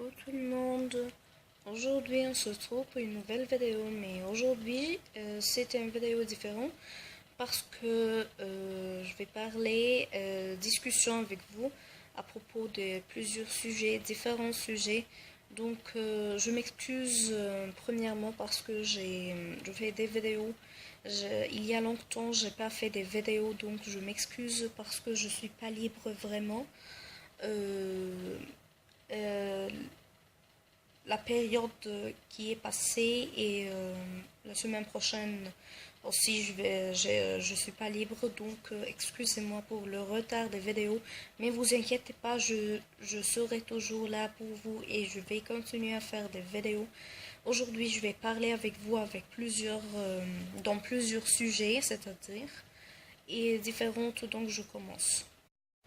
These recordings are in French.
Coucou tout le monde. Aujourd'hui on se retrouve pour une nouvelle vidéo, mais aujourd'hui c'est une vidéo différente parce que je vais parler discussion avec vous à propos de plusieurs sujets, différents sujets. Donc je m'excuse premièrement parce que je fais des vidéos. Il y a longtemps j'ai pas fait des vidéos, donc je m'excuse parce que je suis pas libre vraiment. Euh, la période qui est passée et la semaine prochaine aussi je suis pas libre, donc excusez-moi pour le retard des vidéos, mais vous inquiétez pas, je serai toujours là pour vous et je vais continuer à faire des vidéos. Aujourd'hui je vais parler avec vous avec dans plusieurs sujets, c'est-à-dire et différentes, donc je commence.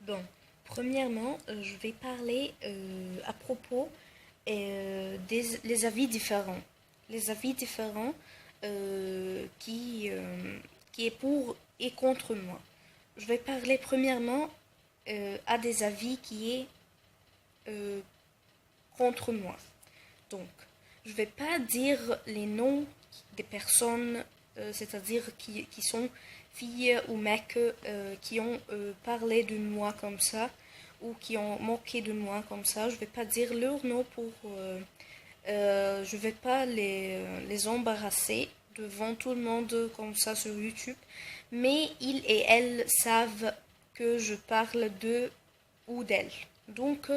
Bon, premièrement, je vais parler à propos les avis différents. Les avis différents qui est pour et contre moi. Je vais parler premièrement à des avis qui est euh, contre moi. Donc, je ne vais pas dire les noms des personnes, c'est-à-dire qui sont filles ou mecs qui ont parlé de moi comme ça ou qui ont moqué de moi comme ça. Je ne vais pas dire leur nom pour... je ne vais pas les embarrasser devant tout le monde comme ça sur YouTube. Mais ils et elles savent que je parle d'eux ou d'elles. Donc,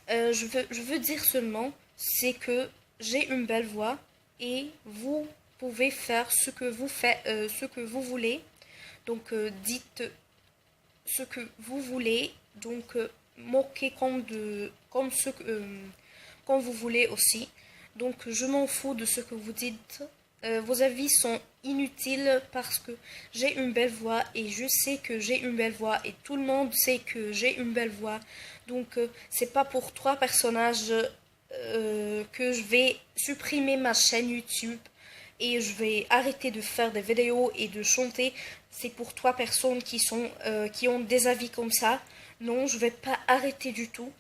je veux dire seulement, c'est que j'ai une belle voix et vous pouvez faire ce que vous voulez. Donc, dites ce que vous voulez. Donc, moquez comme vous voulez aussi. Donc, je m'en fous de ce que vous dites. Vos avis sont inutiles parce que j'ai une belle voix et je sais que j'ai une belle voix et tout le monde sait que j'ai une belle voix. Donc c'est pas pour trois personnages que je vais supprimer ma chaîne YouTube et je vais arrêter de faire des vidéos et de chanter. C'est pour trois personnes qui ont des avis comme ça. Non, je vais pas arrêter du tout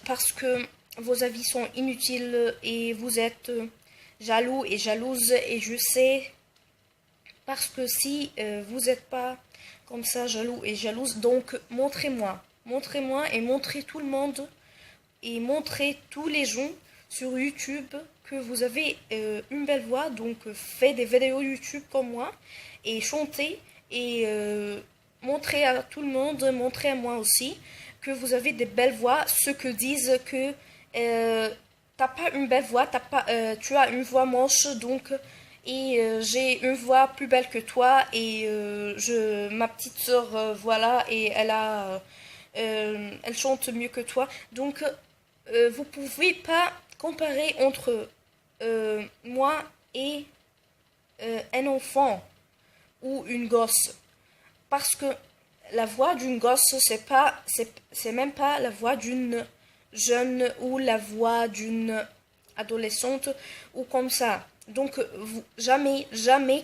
parce que vos avis sont inutiles et vous êtes jaloux et jalouse et je sais parce que si vous n'êtes pas comme ça jaloux et jalouse, donc montrez-moi et montrez tout le monde et montrez tous les gens sur YouTube que vous avez une belle voix, donc faites des vidéos YouTube comme moi et chantez et montrez à tout le monde, montrez à moi aussi que vous avez des belles voix, ceux que disent que t'as pas une belle voix, tu as une voix moche, donc et j'ai une voix plus belle que toi et ma petite sœur voilà et elle chante mieux que toi, donc vous pouvez pas comparer entre moi et un enfant ou une gosse parce que la voix d'une gosse c'est même pas la voix d'une jeune ou la voix d'une adolescente ou comme ça. Donc jamais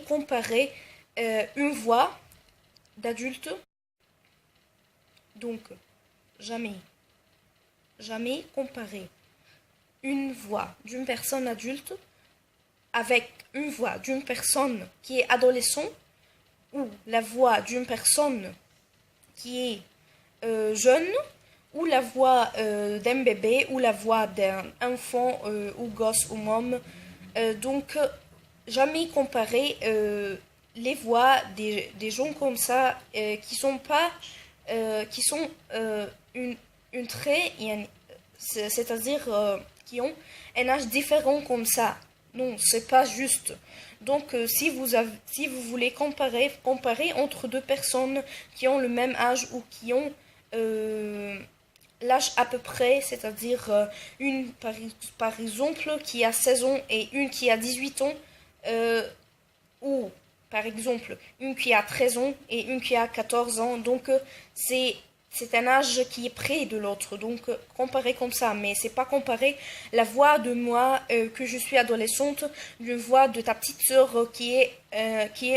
comparer une voix d'adulte. Donc jamais comparer une voix d'une personne adulte avec une voix d'une personne qui est adolescent ou la voix d'une personne qui est jeune ou la voix d'un bébé ou la voix d'un enfant ou gosse ou môme. Donc jamais comparer les voix des gens comme ça qui sont pas qui sont une trait c'est-à-dire qui ont un âge différent comme ça. Non, c'est pas juste. Donc si vous voulez comparer entre deux personnes qui ont le même âge ou qui ont l'âge à peu près, c'est-à-dire une par exemple qui a 16 ans et une qui a 18 ans, ou par exemple une qui a 13 ans et une qui a 14 ans, donc c'est un âge qui est près de l'autre, donc comparer comme ça, mais c'est pas comparer la voix de moi que je suis adolescente, d'une voix de ta petite sœur qui est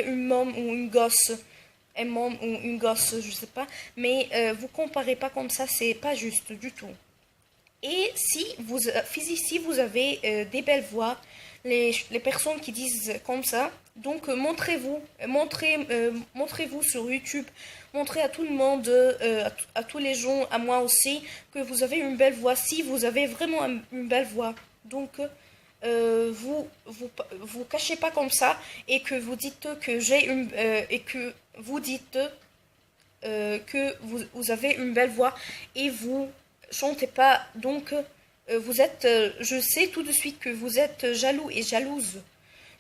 une môme ou une gosse, un môme ou une gosse, je sais pas, mais vous comparez pas comme ça, c'est pas juste du tout. Et si vous avez des belles voix, les personnes qui disent comme ça, donc montrez-vous sur YouTube, montrez à tout le monde, à tous les gens, à moi aussi, que vous avez une belle voix, si vous avez vraiment une belle voix. Donc, vous cachez pas comme ça et que vous dites que et que vous dites que vous avez une belle voix et vous chantez pas. Donc, je sais tout de suite que vous êtes jaloux et jalouse.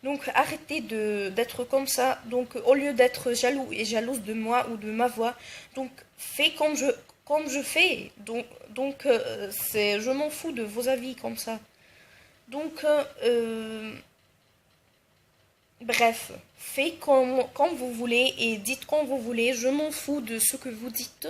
Donc, arrêtez d'être comme ça. Donc, au lieu d'être jaloux et jalouse de moi ou de ma voix, donc, fais comme je fais. Je m'en fous de vos avis comme ça. Donc, bref, faites comme vous voulez et dites comme vous voulez. Je m'en fous de ce que vous dites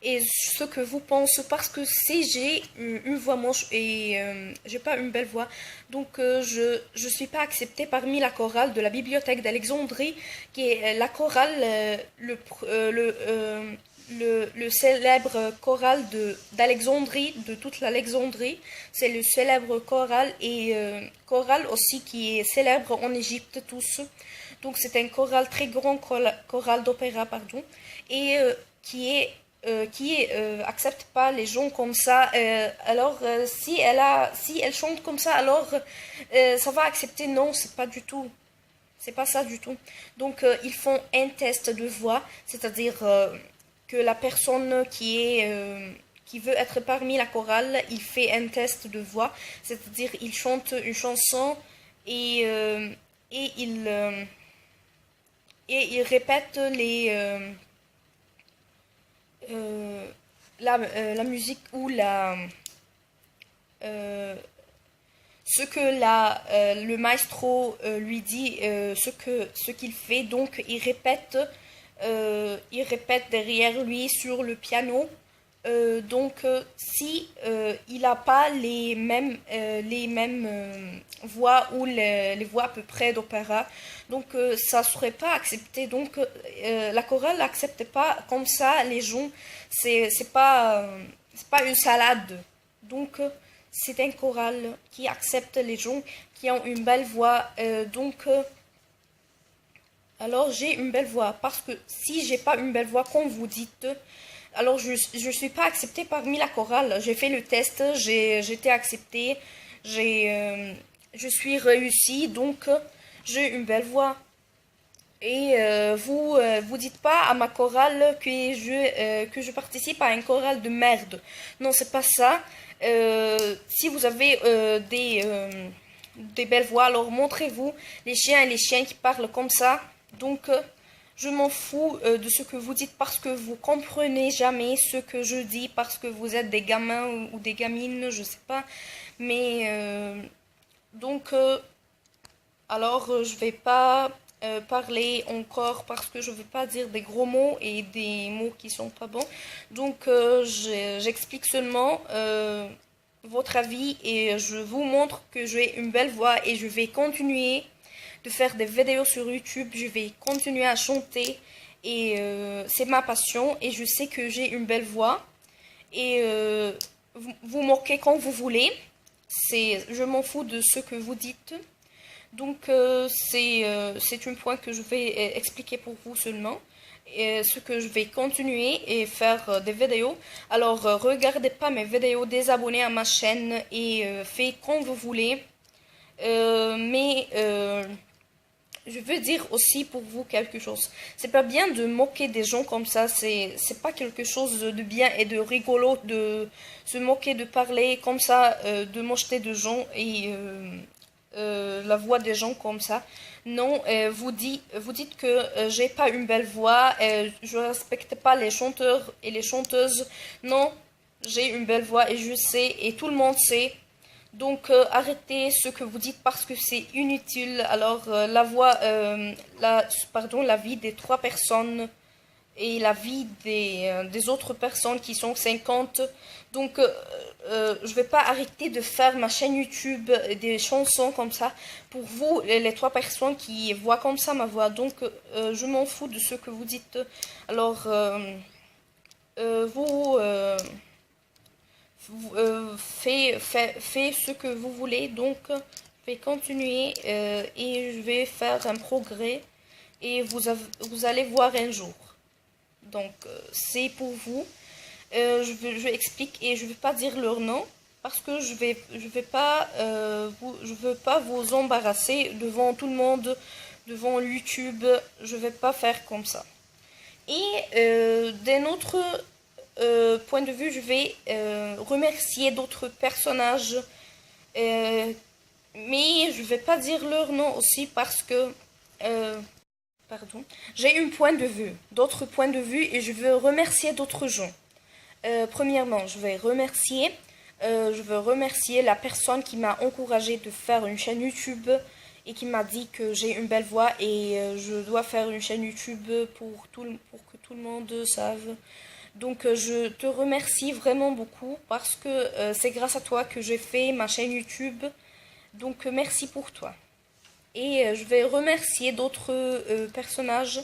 et ce que vous pensez parce que si j'ai une voix moche et j'ai pas une belle voix, donc je suis pas acceptée parmi la chorale de la bibliothèque d'Alexandrie qui est la chorale le célèbre choral d'Alexandrie, de toute l'Alexandrie. C'est le célèbre choral et choral aussi qui est célèbre en Égypte tous. Donc c'est un choral très grand choral d'opéra pardon et qui accepte pas les gens comme ça. Alors si elle chante comme ça alors ça va accepter. Non, c'est pas du tout. C'est pas ça du tout. Donc ils font un test de voix, c'est-à-dire que la personne qui veut être parmi la chorale, il fait un test de voix, c'est-à-dire il chante une chanson et il répète la musique ou ce que le maestro lui dit, ce qu'il fait. Donc il répète derrière lui sur le piano. Si il n'a pas les mêmes voix ou les voix à peu près d'opéra, donc ça serait pas accepté. Donc la chorale n'accepte pas comme ça les gens. C'est pas une salade. Donc c'est un choral qui accepte les gens qui ont une belle voix. Alors j'ai une belle voix parce que si j'ai pas une belle voix comme vous dites, alors je suis pas acceptée parmi la chorale. J'ai fait le test, j'étais acceptée, je suis réussie, donc j'ai une belle voix. Et vous dites pas à ma chorale que je participe à un choral de merde. Non, c'est pas ça. Si vous avez des belles voix, alors montrez-vous les chiens et les chiens qui parlent comme ça. Donc, je m'en fous de ce que vous dites parce que vous comprenez jamais ce que je dis parce que vous êtes des gamins ou des gamines, je sais pas. Mais alors je vais pas parler encore parce que je veux pas dire des gros mots et des mots qui sont pas bons. Donc j'explique seulement votre avis et je vous montre que j'ai une belle voix et je vais continuer de faire des vidéos sur YouTube, je vais continuer à chanter et c'est ma passion et je sais que j'ai une belle voix et vous moquez quand vous voulez, je m'en fous de ce que vous dites. Donc c'est un point que je vais expliquer pour vous seulement. Et ce que je vais continuer et faire des vidéos. Alors regardez pas mes vidéos, désabonnez à ma chaîne et faites quand vous voulez. Je veux dire aussi pour vous quelque chose. C'est pas bien de moquer des gens comme ça. C'est pas quelque chose de bien et de rigolo de se moquer, de parler comme ça, de moquer de gens et la voix des gens comme ça. Non, vous dites que j'ai pas une belle voix, je respecte pas les chanteurs et les chanteuses. Non, j'ai une belle voix et je sais et tout le monde sait. Donc arrêtez ce que vous dites parce que c'est inutile. Alors la vie des 3 personnes et la vie des autres personnes qui sont 50. Donc je vais pas arrêter de faire ma chaîne YouTube des chansons comme ça pour vous les 3 personnes qui voient comme ça ma voix. Donc je m'en fous de ce que vous dites. Alors vous fait ce que vous voulez. Donc, je vais continuer et je vais faire un progrès et vous allez voir un jour. Donc, c'est pour vous. Je explique et je ne vais pas dire leur nom parce que je veux pas vous embarrasser devant tout le monde, devant YouTube. Je vais pas faire comme ça. Et d'un autre point de vue, je vais remercier d'autres personnages, mais je vais pas dire leur nom aussi parce que pardon, j'ai un point de vue, d'autres points de vue et je veux remercier d'autres gens. Premièrement, je veux remercier la personne qui m'a encouragé de faire une chaîne YouTube et qui m'a dit que j'ai une belle voix et je dois faire une chaîne YouTube pour que tout le monde sache. Donc je te remercie vraiment beaucoup parce que c'est grâce à toi que j'ai fait ma chaîne YouTube. Donc merci pour toi. Et je vais remercier d'autres personnages.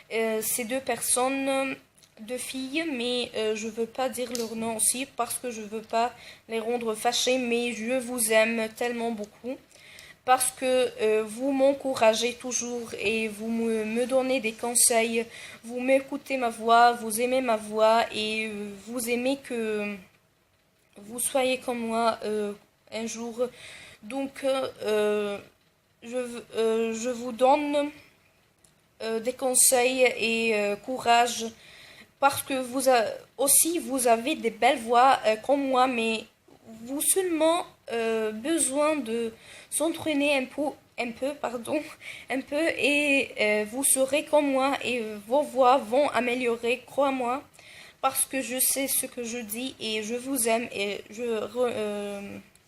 Ces deux personnes, deux filles, mais je veux pas dire leur nom aussi parce que je veux pas les rendre fâchées, mais je vous aime tellement beaucoup parce que vous m'encouragez toujours et vous me donnez des conseils, vous m'écoutez ma voix, vous aimez ma voix et vous aimez que vous soyez comme moi un jour. Donc je vous donne des conseils et courage parce que aussi vous avez des belles voix comme moi, mais vous seulement besoin de s'entraîner pardon, un peu et vous serez comme moi et vos voix vont améliorer, crois-moi, parce que je sais ce que je dis et je vous aime et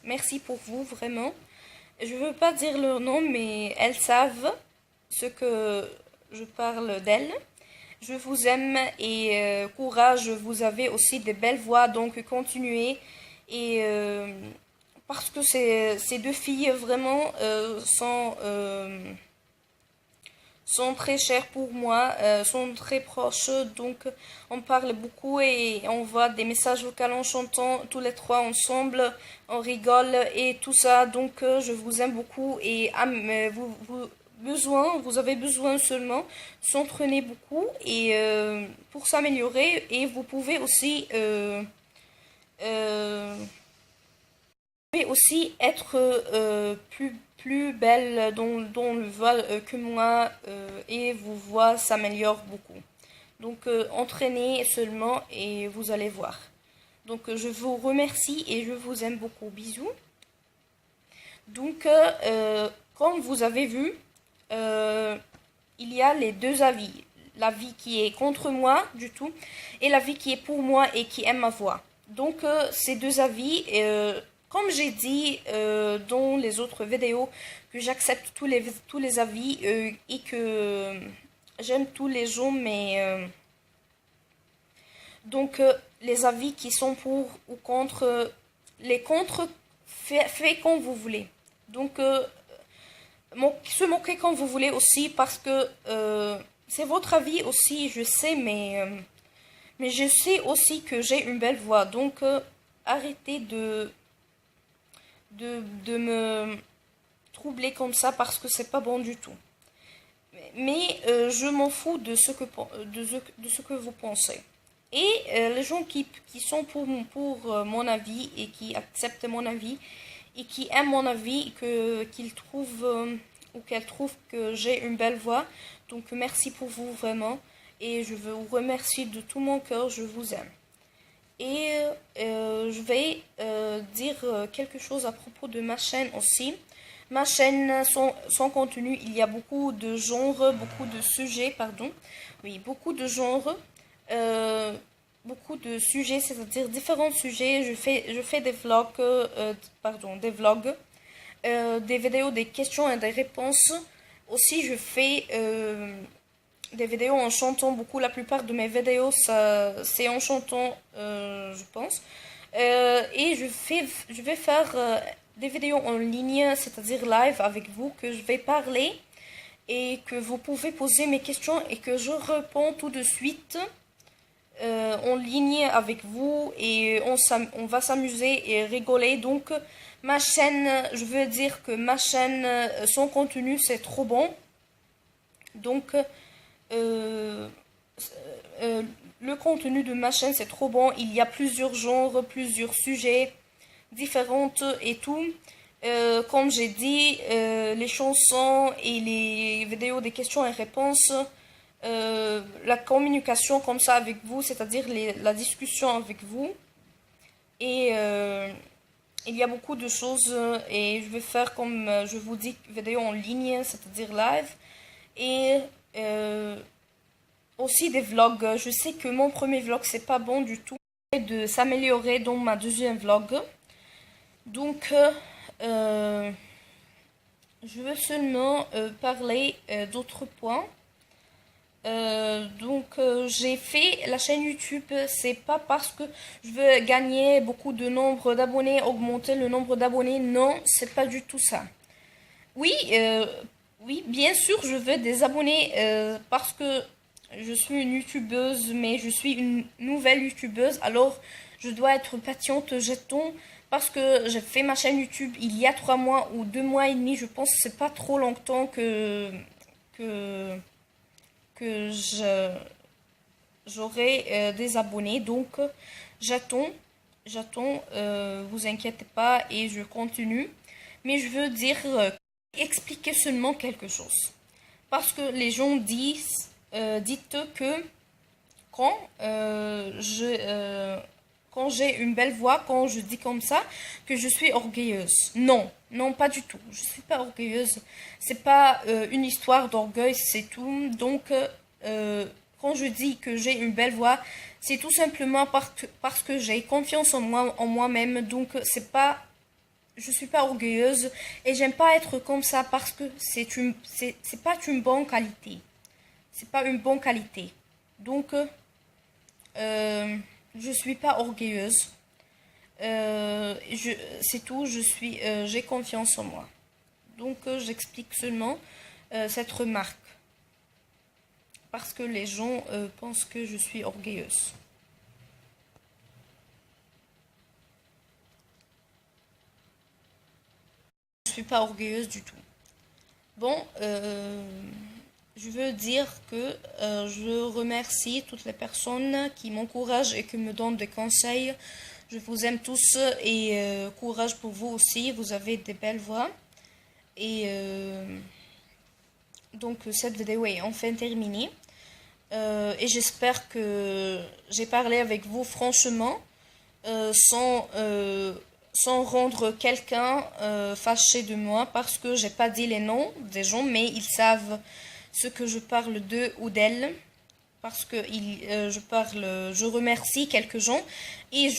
merci pour vous vraiment. Je veux pas dire leur nom, mais elles savent ce que je parle d'elles. Je vous aime et courage, vous avez aussi de belles voix, donc continuez. Et parce que ces deux filles vraiment sont très chères pour moi, sont très proches, donc on parle beaucoup et on voit des messages vocaux en chantant tous les trois ensemble, on rigole et tout ça, donc je vous aime beaucoup et vous avez besoin seulement s'entraîner beaucoup et pour s'améliorer et vous pouvez aussi être plus belle dans le vol que moi et vos voix s'améliorent beaucoup. Donc entraînez seulement et vous allez voir. Donc je vous remercie et je vous aime beaucoup. Bisous. Donc comme vous avez vu, il y a les deux avis. L'avis qui est contre moi du tout et l'avis qui est pour moi et qui aime ma voix. Donc ces deux avis, comme j'ai dit dans les autres vidéos, que j'accepte tous les avis et que j'aime tous les gens, mais donc les avis qui sont pour ou contre, les contre, fait comme vous voulez. Donc se moquer quand vous voulez aussi parce que c'est votre avis aussi, je sais, mais je sais aussi que j'ai une belle voix. Donc arrêtez de me troubler comme ça parce que c'est pas bon du tout. Mais je m'en fous de ce que vous pensez. Et les gens qui sont pour mon avis et qui acceptent mon avis et qui aiment mon avis, qu'ils trouvent ou qu'elles trouvent que j'ai une belle voix. Donc merci pour vous vraiment. Et je veux vous remercier de tout mon cœur, je vous aime. Et je vais dire quelque chose à propos de ma chaîne aussi. Ma chaîne, son contenu, il y a beaucoup de genres, beaucoup de sujets, pardon. Oui, beaucoup de genres, beaucoup de sujets, c'est-à-dire différents sujets. Je fais des vlogs, des vidéos, des questions et des réponses. Aussi, je fais des vidéos en chantant beaucoup. La plupart de mes vidéos, c'est en chantant, je pense. Et je vais faire des vidéos en ligne, c'est-à-dire live avec vous, que je vais parler et que vous pouvez poser mes questions et que je réponds tout de suite. en ligne avec vous et on va s'amuser et rigoler. Donc ma chaîne, je veux dire que ma chaîne, son contenu c'est trop bon. Donc le contenu de ma chaîne c'est trop bon. Il y a plusieurs genres, plusieurs sujets différents et tout. Comme j'ai dit, les chansons et les vidéos des questions et réponses, la communication comme ça avec vous, c'est-à-dire la discussion avec vous. Et il y a beaucoup de choses et je vais faire comme je vous dis, vidéo en ligne, c'est-à-dire live. Et aussi des vlogs. Je sais que mon premier vlog c'est pas bon du tout. De s'améliorer dans ma deuxième vlog. Donc je veux seulement parler d'autres points. J'ai fait la chaîne YouTube, c'est pas parce que je veux gagner beaucoup de nombre d'abonnés, augmenter le nombre d'abonnés, non, c'est pas du tout ça. Oui, oui, bien sûr, je veux des abonnés parce que je suis une youtubeuse, mais je suis une nouvelle youtubeuse, alors je dois être patiente, jetons, parce que j'ai fait ma chaîne YouTube il y a 3 mois ou 2 mois et demi, je pense que c'est pas trop longtemps que j'aurai des abonnés. Donc j'attends, vous inquiétez pas et je continue. Mais je veux dire, expliquer seulement quelque chose. Parce que les gens disent que quand quand j'ai une belle voix, quand je dis comme ça, que je suis orgueilleuse. Non, non, pas du tout. Je suis pas orgueilleuse. C'est pas une histoire d'orgueil, c'est tout. Donc, quand je dis que j'ai une belle voix, c'est tout simplement parce que j'ai confiance en moi, en moi-même. Donc, je suis pas orgueilleuse et j'aime pas être comme ça parce que c'est pas une bonne qualité. C'est pas une bonne qualité. Donc, je suis pas orgueilleuse. C'est tout, j'ai confiance en moi. Donc j'explique seulement cette remarque. Parce que les gens pensent que je suis orgueilleuse. Je suis pas orgueilleuse du tout. Bon, je veux dire que je remercie toutes les personnes qui m'encouragent et qui me donnent des conseils. Je vous aime tous et courage pour vous aussi. Vous avez des belles voix. Et donc cette vidéo est enfin terminée. Et j'espère que j'ai parlé avec vous franchement, sans rendre quelqu'un fâché de moi parce que j'ai pas dit les noms des gens, mais ils savent ce que je parle d'eux ou d'elles, parce que je remercie quelques gens et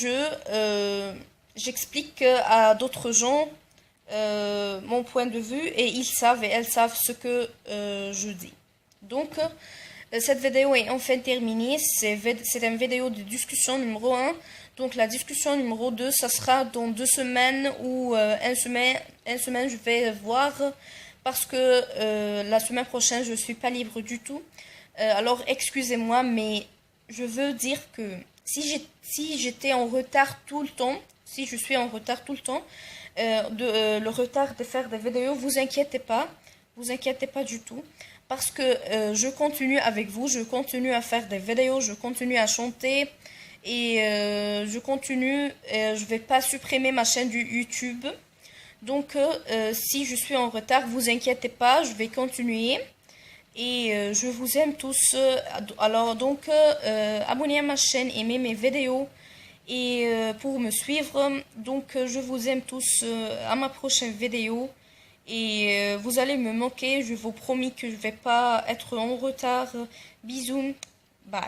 j'explique à d'autres gens mon point de vue et ils savent et elles savent ce que je dis. Donc cette vidéo est enfin terminée. C'est une vidéo de discussion numéro 1. Donc la discussion numéro 2, ça sera dans 2 semaines ou une semaine, je vais voir. Parce que la semaine prochaine, je ne suis pas libre du tout. Alors, excusez-moi, mais je veux dire que si j'étais en retard tout le temps, si je suis en retard tout le temps, le retard de faire des vidéos, vous inquiétez pas du tout. Parce que je continue avec vous, je continue à faire des vidéos, je continue à chanter. Et je continue, je vais pas supprimer ma chaîne du YouTube. Donc, si je suis en retard, vous inquiétez pas, je vais continuer. Et je vous aime tous. Alors, donc, abonnez à ma chaîne, aimez mes vidéos. Et pour me suivre, donc, je vous aime tous. À ma prochaine vidéo. Et vous allez me manquer, je vous promets que je vais pas être en retard. Bisous, bye.